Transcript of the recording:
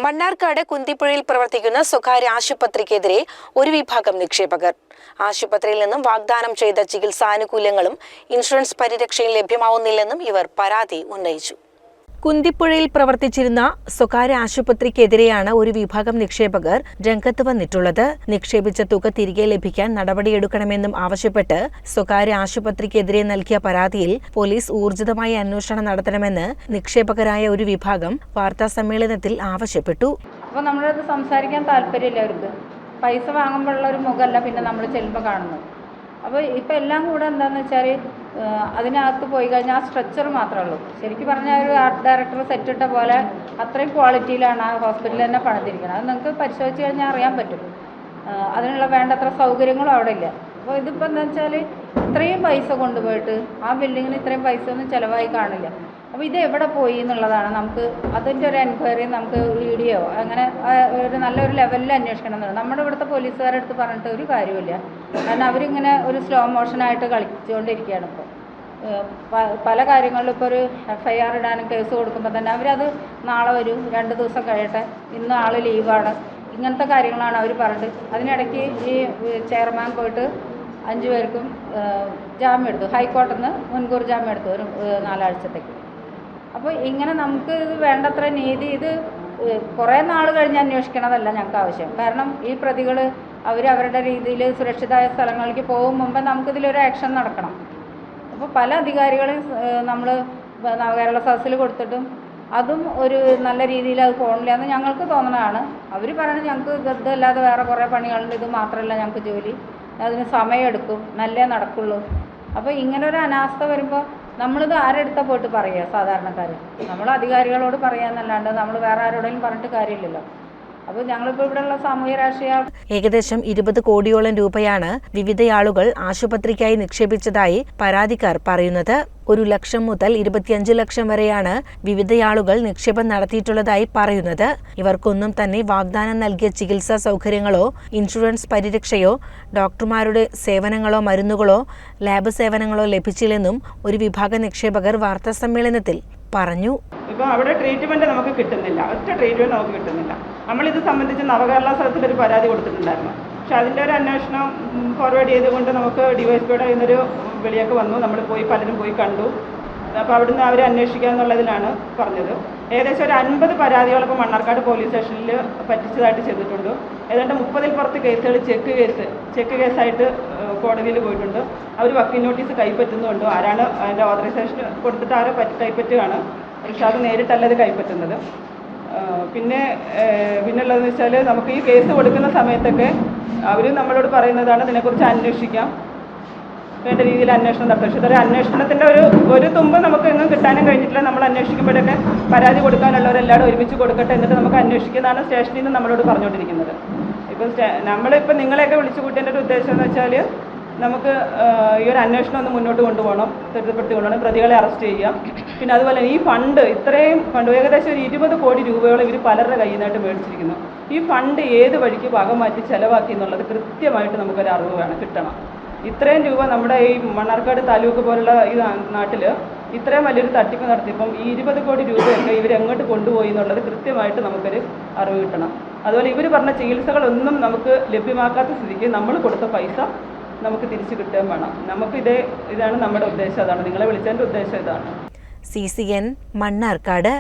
മണ്ണാർക്കാട് കുന്തിപ്പുഴയിൽ പ്രവർത്തിക്കുന്ന സ്വകാര്യ ആശുപത്രിക്കെതിരെ ഒരു വിഭാഗം നിക്ഷേപകർ. ആശുപത്രിയിൽ നിന്നും വാഗ്ദാനം ചെയ്ത ചികിത്സാനുകൂല്യങ്ങളും ഇൻഷുറൻസ് പരിരക്ഷയും ലഭ്യമാവുന്നില്ലെന്നും ഇവർ പരാതി ഉന്നയിച്ചു. കുന്തിപ്പുഴയിൽ പ്രവർത്തിച്ചിരുന്ന സ്വകാര്യ ആശുപത്രിക്കെതിരെയാണ് ഒരു വിഭാഗം നിക്ഷേപകർ രംഗത്ത് വന്നിട്ടുള്ളത്. നിക്ഷേപിച്ച തുക തിരികെ ലഭിക്കാൻ നടപടിയെടുക്കണമെന്നും ആവശ്യപ്പെട്ട് സ്വകാര്യ ആശുപത്രിക്കെതിരെ നൽകിയ പരാതിയിൽ പോലീസ് ഊർജിതമായ അന്വേഷണം നടത്തണമെന്ന് നിക്ഷേപകരായ ഒരു വിഭാഗം വാർത്താസമ്മേളനത്തിൽ ആവശ്യപ്പെട്ടു. അപ്പോൾ നമ്മളത് സംസാരിക്കാൻ താല്പര്യമില്ല. അവർക്ക് പൈസ വാങ്ങുമ്പോഴുള്ള ഒരു മുഖമല്ല പിന്നെ നമ്മൾ ചെല്ലുമ്പോൾ കാണുന്നത്. അപ്പോൾ ഇപ്പോൾ എല്ലാം കൂടെ എന്താണെന്ന് വെച്ചാൽ അതിനകത്ത് പോയി കഴിഞ്ഞാൽ ആ സ്ട്രെച്ചർ മാത്രമേ ഉള്ളൂ. ശരിക്കും പറഞ്ഞാൽ ഒരു ആർട്ട് ഡയറക്ടർ സെറ്റിട്ട പോലെ അത്രയും ക്വാളിറ്റിയിലാണ് ആ ഹോസ്പിറ്റലിൽ തന്നെ പണിതിരിക്കുന്നത്. അത് നിങ്ങൾക്ക് പരിശോധിച്ച് കഴിഞ്ഞാൽ അറിയാൻ പറ്റും. അതിനുള്ള വേണ്ടത്ര സൗകര്യങ്ങളും അവിടെ ഇല്ല. അപ്പോൾ ഇതിപ്പോൾ എന്താ വെച്ചാൽ ഇത്രയും പൈസ കൊണ്ടുപോയിട്ട് ആ ബിൽഡിങ്ങിന് ഇത്രയും പൈസ ഒന്നും ചിലവായി കാണില്ല. അപ്പോൾ ഇത് എവിടെ പോയി എന്നുള്ളതാണ് നമുക്ക് അതിൻ്റെ ഒരു എൻക്വയറി നമുക്ക് വീഡിയോ അങ്ങനെ ഒരു നല്ലൊരു ലെവലിൽ അന്വേഷിക്കണം എന്നുള്ളത്. നമ്മുടെ ഇവിടുത്തെ പോലീസുകാരുടെ അടുത്ത് പറഞ്ഞിട്ട് ഒരു കാര്യമില്ല. കാരണം അവരിങ്ങനെ ഒരു സ്ലോ മോഷനായിട്ട് കളിച്ചുകൊണ്ടിരിക്കുകയാണ്. ഇപ്പോൾ പല കാര്യങ്ങളിലും ഇപ്പോൾ ഒരു FIR ഇടാനും കേസ് കൊടുക്കുമ്പോൾ തന്നെ അവരത് നാളെ വരും, 2 ദിവസം കഴിയട്ടെ, ഇന്ന് ആൾ ലീവാണ്, ഇങ്ങനത്തെ കാര്യങ്ങളാണ് അവർ പറഞ്ഞിട്ട്. അതിനിടയ്ക്ക് ഈ ചെയർമാൻ പോയിട്ട് 5 പേർക്കും ജാമ്യം എടുത്തു. ഹൈക്കോടതിയിൽ നിന്ന് മുൻകൂർ ജാമ്യം എടുത്തു ഒരു 4 ആഴ്ചത്തേക്ക്. അപ്പോൾ ഇങ്ങനെ നമുക്ക് ഇത് വേണ്ടത്ര നീതി ഇത് കുറേ നാൾ കഴിഞ്ഞ് അന്വേഷിക്കണതല്ല ഞങ്ങൾക്ക് ആവശ്യം. കാരണം ഈ പ്രതികൾ അവരവരുടെ രീതിയിൽ സുരക്ഷിതമായ സ്ഥലങ്ങളിലേക്ക് പോകും മുമ്പ് നമുക്കിതിലൊരു ആക്ഷൻ നടക്കണം. അപ്പോൾ പല അധികാരികളെയും നമ്മൾ നവകേരള സദസ്സിൽ കൊടുത്തിട്ടും അതും ഒരു നല്ല രീതിയിൽ അത് പോകണില്ല എന്ന് ഞങ്ങൾക്ക് തോന്നണതാണ്. അവർ പറയുന്നത് ഞങ്ങൾക്ക് ഇതല്ലാതെ വേറെ കുറേ പണികളുണ്ട്, ഇത് മാത്രമല്ല ഞങ്ങൾക്ക് ജോലി, അതിന് സമയമെടുക്കും, നല്ലേ നടക്കുള്ളൂ. അപ്പോൾ ഇങ്ങനൊരു അനാസ്ഥ വരുമ്പോൾ നമ്മളിത് ആരെടുത്താൽ പോയിട്ട് പറയുക? സാധാരണക്കാർ നമ്മൾ അധികാരികളോട് പറയാമെന്നല്ലാണ്ട് നമ്മൾ വേറെ ആരോടെങ്കിലും പറഞ്ഞിട്ട് കാര്യമില്ലല്ലോ. അപ്പോൾ ഞങ്ങളിപ്പോൾ ഇവിടെയുള്ള സാമൂഹ്യ രാഷ്ട്രീയ ഏകദേശം 20 കോടിയോളം രൂപയാണ് വിവിധയാളുകൾ ആശുപത്രിക്കായി നിക്ഷേപിച്ചതായി പരാതിക്കാർ പറയുന്നത്. 1 ലക്ഷം മുതൽ 25 ലക്ഷം വരെയാണ് വിവിധയാളുകൾ നിക്ഷേപം നടത്തിയിട്ടുള്ളതായി പറയുന്നത്. ഇവർക്കൊന്നും തന്നെ വാഗ്ദാനം നൽകിയ ചികിത്സാ സൗകര്യങ്ങളോ ഇൻഷുറൻസ് പരിരക്ഷയോ ഡോക്ടർമാരുടെ സേവനങ്ങളോ മരുന്നുകളോ ലാബ് സേവനങ്ങളോ ലഭിച്ചില്ലെന്നും ഒരു വിഭാഗം നിക്ഷേപകർ വാർത്താസമ്മേളനത്തിൽ പറഞ്ഞു. ഇപ്പോൾ അവിടെ ട്രീറ്റ്മെൻറ്റ് നമുക്ക് കിട്ടുന്നില്ല, ഒറ്റ ട്രീറ്റ്മെൻറ്റ് നമുക്ക് കിട്ടുന്നില്ല. നമ്മളിത് സംബന്ധിച്ച് നവകേരള സദസ്സിലൊരു പരാതി കൊടുത്തിട്ടുണ്ടായിരുന്നു. പക്ഷെ അതിൻ്റെ ഒരു അന്വേഷണം ഫോർവേഡ് ചെയ്തുകൊണ്ട് നമുക്ക് ഡിവൈഎസ്പിയുടെ ഇന്നൊരു വിളിയൊക്കെ വന്നു. നമ്മൾ പലരും പോയി കണ്ടു. അപ്പോൾ അവിടുന്ന് അവർ അന്വേഷിക്കാമെന്നുള്ളതിലാണ് പറഞ്ഞത്. ഏകദേശം ഒരു 50 പരാതികളൊക്കെ മണ്ണാർക്കാട് പോലീസ് സ്റ്റേഷനിൽ പറ്റിച്ചതായിട്ട് ചെയ്തിട്ടുണ്ട്. ഏതാണ്ട് 30-ൽ പുറത്ത് കേസുകൾ ചെക്ക് കേസായിട്ട് കോടതിയിൽ പോയിട്ടുണ്ട്. അവർ വക്കീൽ നോട്ടീസ് കൈപ്പറ്റുന്നുണ്ട്. ആരാണ് അതിൻ്റെ ഓതറൈസേഷൻ കൊടുത്തിട്ട് ആരോ കൈപ്പറ്റുകയാണ്. പക്ഷെ അത് നേരിട്ടല്ല അത് കൈപ്പറ്റുന്നത്. പിന്നുള്ളതെന്ന് വെച്ചാൽ നമുക്ക് ഈ കേസ് കൊടുക്കുന്ന സമയത്തൊക്കെ അവർ നമ്മളോട് പറയുന്നതാണ് ഇതിനെക്കുറിച്ച് അന്വേഷിക്കാം, വേണ്ട രീതിയിൽ അന്വേഷണം നടത്തും. പക്ഷേ ഇതൊരു അന്വേഷണത്തിൻ്റെ ഒരു തുമ്പ് നമുക്ക് എങ്ങും കിട്ടാനും കഴിഞ്ഞിട്ടില്ല. നമ്മൾ അന്വേഷിക്കുമ്പോഴൊക്കെ പരാതി കൊടുക്കാനുള്ളവരെല്ലാവരും ഒരുമിച്ച് കൊടുക്കട്ടെ, എന്നിട്ട് നമുക്ക് അന്വേഷിക്കുന്നതാണ് സ്റ്റേഷനിൽ നിന്ന് നമ്മളോട് പറഞ്ഞുകൊണ്ടിരിക്കുന്നത്. ഇപ്പം നമ്മളിപ്പോൾ നിങ്ങളെയൊക്കെ വിളിച്ചു കൂട്ടേണ്ട ഒരു ഉദ്ദേശം എന്ന് വെച്ചാൽ നമുക്ക് ഈ ഒരു അന്വേഷണം ഒന്ന് മുന്നോട്ട് കൊണ്ടുപോകണം, ത്വരിതപ്പെടുത്തി കൊണ്ടുപോകണം, പ്രതികളെ അറസ്റ്റ് ചെയ്യാം. പിന്നെ അതുപോലെ ഈ ഇത്രയും ഫണ്ട് ഏകദേശം ഒരു 20 കോടി രൂപയോളം ഇവർ പലരുടെ കയ്യിൽ നിന്നായിട്ട് മേടിച്ചിരിക്കുന്നു. ഈ ഫണ്ട് ഏത് വഴിക്ക് ഭാഗം മാറ്റി ചിലവാക്കി എന്നുള്ളത് കൃത്യമായിട്ട് നമുക്കൊരു അറിവ് കിട്ടണം. ഇത്രയും രൂപ നമ്മുടെ ഈ മണ്ണാർക്കാട് താലൂക്ക് പോലുള്ള ഈ നാട്ടിൽ ഇത്രയും വലിയൊരു തട്ടിപ്പ് നടത്തിയപ്പം ഈ 20 കോടി രൂപയൊക്കെ ഇവരെങ്ങോട്ട് കൊണ്ടുപോയി എന്നുള്ളത് കൃത്യമായിട്ട് നമുക്കൊരു അറിവ് കിട്ടണം. അതുപോലെ ഇവർ പറഞ്ഞ ചികിത്സകളൊന്നും നമുക്ക് ലഭ്യമാക്കാത്ത സ്ഥിതിക്ക് നമ്മൾ കൊടുത്ത പൈസ നമുക്ക് തിരിച്ചു കിട്ടുകയും വേണം. ഇതാണ് നമ്മുടെ ഉദ്ദേശം, അതാണ് നിങ്ങളെ വിളിച്ചതിൻ്റെ ഉദ്ദേശം ഇതാണ്. CCN മണ്ണാർക്കാട്.